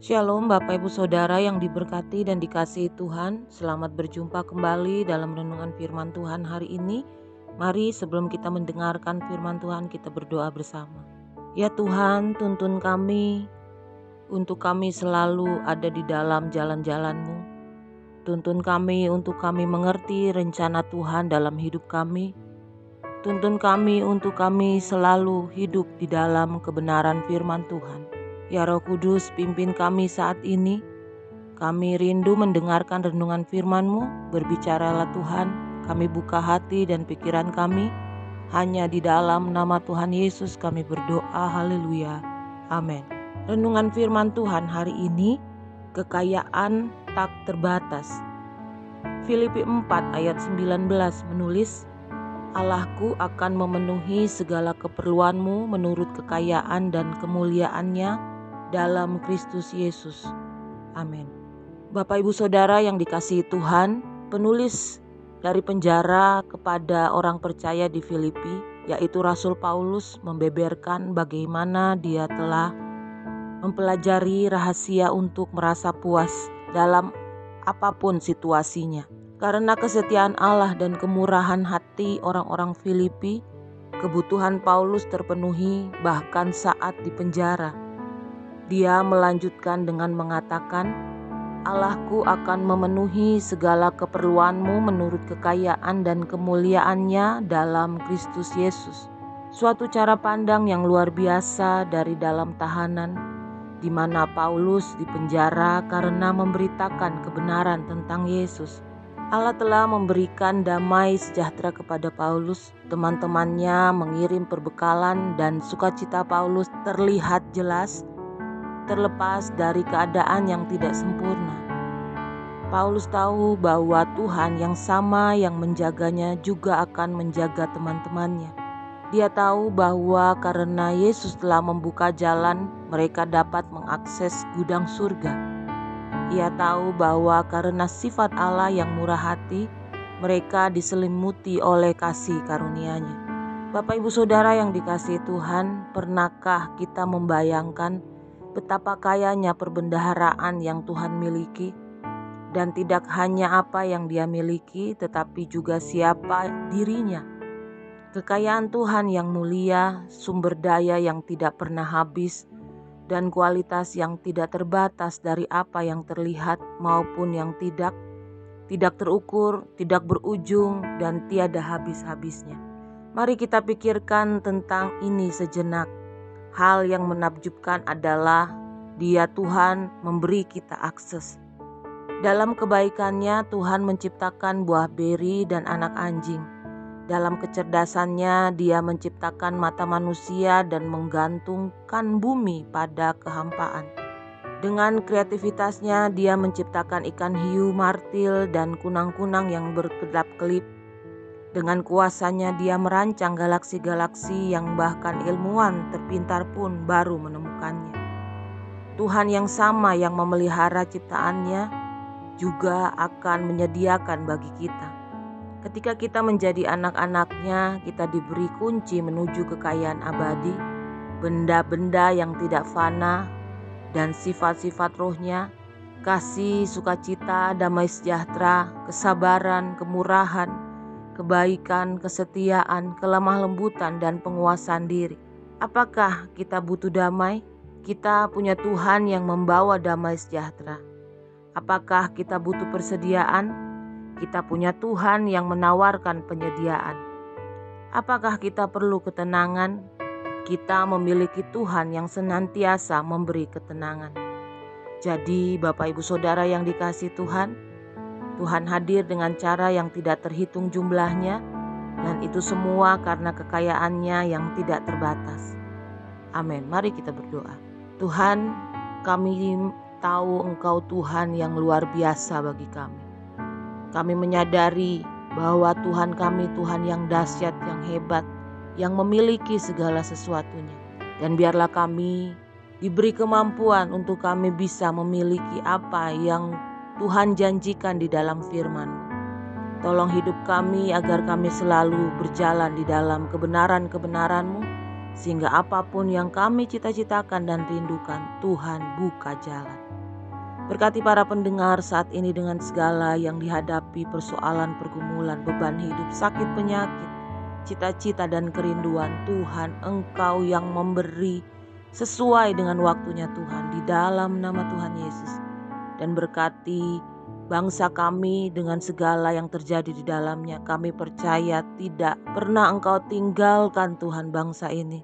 Shalom Bapak Ibu Saudara yang diberkati dan dikasihi Tuhan. Selamat berjumpa kembali dalam renungan firman Tuhan hari ini. Mari sebelum kita mendengarkan firman Tuhan, kita berdoa bersama. Ya Tuhan, tuntun kami untuk kami selalu ada di dalam jalan-jalan-Mu. Tuntun kami untuk kami mengerti rencana Tuhan dalam hidup kami. Tuntun kami untuk kami selalu hidup di dalam kebenaran firman Tuhan. Ya Roh Kudus, pimpin kami saat ini. Kami rindu mendengarkan renungan firman-Mu. Berbicaralah Tuhan, kami buka hati dan pikiran kami. Hanya di dalam nama Tuhan Yesus kami berdoa, haleluya, amin. Renungan firman Tuhan hari ini, kekayaan tak terbatas. Filipi 4 ayat 19 menulis, Allahku akan memenuhi segala keperluanmu menurut kekayaan dan kemuliaannya dalam Kristus Yesus. Amin. Bapak Ibu Saudara yang dikasihi Tuhan, penulis dari penjara kepada orang percaya di Filipi, yaitu Rasul Paulus, membeberkan bagaimana dia telah mempelajari rahasia untuk merasa puas dalam apapun situasinya. Karena kesetiaan Allah dan kemurahan hati orang-orang Filipi, kebutuhan Paulus terpenuhi bahkan saat di penjara. Dia melanjutkan dengan mengatakan, Allahku akan memenuhi segala keperluanmu menurut kekayaan dan kemuliaannya dalam Kristus Yesus. Suatu cara pandang yang luar biasa dari dalam tahanan, di mana Paulus dipenjara karena memberitakan kebenaran tentang Yesus. Allah telah memberikan damai sejahtera kepada Paulus. Teman-temannya mengirim perbekalan dan sukacita Paulus terlihat jelas, terlepas dari keadaan yang tidak sempurna. Paulus tahu bahwa Tuhan yang sama yang menjaganya juga akan menjaga teman-temannya. Dia tahu bahwa karena Yesus telah membuka jalan, mereka dapat mengakses gudang surga. Ia tahu bahwa karena sifat Allah yang murah hati, mereka diselimuti oleh kasih karunia-Nya. Bapak Ibu Saudara yang dikasihi Tuhan, pernahkah kita membayangkan betapa kayanya perbendaharaan yang Tuhan miliki? Dan tidak hanya apa yang Dia miliki, tetapi juga siapa dirinya. Kekayaan Tuhan yang mulia, sumber daya yang tidak pernah habis, dan kualitas yang tidak terbatas dari apa yang terlihat maupun yang tidak terukur, tidak berujung, dan tiada habis-habisnya. Mari kita pikirkan tentang ini sejenak. Hal yang menakjubkan adalah Dia Tuhan memberi kita akses. Dalam kebaikannya Tuhan menciptakan buah beri dan anak anjing. Dalam kecerdasannya Dia menciptakan mata manusia dan menggantungkan bumi pada kehampaan. Dengan kreativitasnya Dia menciptakan ikan hiu, martil, dan kunang-kunang yang berkedap-kelip. Dengan kuasanya Dia merancang galaksi-galaksi yang bahkan ilmuwan terpintar pun baru menemukannya. Tuhan yang sama yang memelihara ciptaannya juga akan menyediakan bagi kita. Ketika kita menjadi anak-anaknya, kita diberi kunci menuju kekayaan abadi, benda-benda yang tidak fana, dan sifat-sifat rohnya, kasih, sukacita, damai sejahtera, kesabaran, kemurahan, kebaikan, kesetiaan, kelemah lembutan, dan penguasaan diri. Apakah kita butuh damai? Kita punya Tuhan yang membawa damai sejahtera. Apakah kita butuh persediaan? Kita punya Tuhan yang menawarkan penyediaan. Apakah kita perlu ketenangan? Kita memiliki Tuhan yang senantiasa memberi ketenangan. Jadi Bapak Ibu Saudara yang dikasihi Tuhan, Tuhan hadir dengan cara yang tidak terhitung jumlahnya, dan itu semua karena kekayaannya yang tidak terbatas. Amin. Mari kita berdoa. Tuhan, kami tahu Engkau Tuhan yang luar biasa bagi kami. Kami menyadari bahwa Tuhan kami Tuhan yang dahsyat, yang hebat, yang memiliki segala sesuatunya. Dan biarlah kami diberi kemampuan untuk kami bisa memiliki apa yang Tuhan janjikan di dalam firman-Mu. Tolong hidup kami agar kami selalu berjalan di dalam kebenaran-kebenaran-Mu, Sehingga apapun yang kami cita-citakan dan rindukan, Tuhan buka jalan. Berkati para pendengar saat ini dengan segala yang dihadapi, persoalan, pergumulan, beban hidup, sakit, penyakit, cita-cita dan kerinduan. Tuhan, Engkau yang memberi sesuai dengan waktunya Tuhan, di dalam nama Tuhan Yesus. Dan berkati bangsa kami dengan segala yang terjadi di dalamnya. Kami percaya tidak pernah Engkau tinggalkan Tuhan bangsa ini.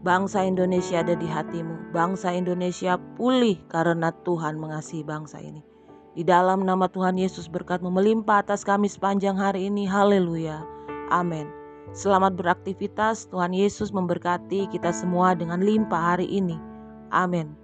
Bangsa Indonesia ada di hatimu. Bangsa Indonesia pulih karena Tuhan mengasihi bangsa ini. Di dalam nama Tuhan Yesus, berkat-Mu melimpah atas kami sepanjang hari ini. Haleluya. Amin. Selamat beraktivitas. Tuhan Yesus memberkati kita semua dengan limpah hari ini. Amin.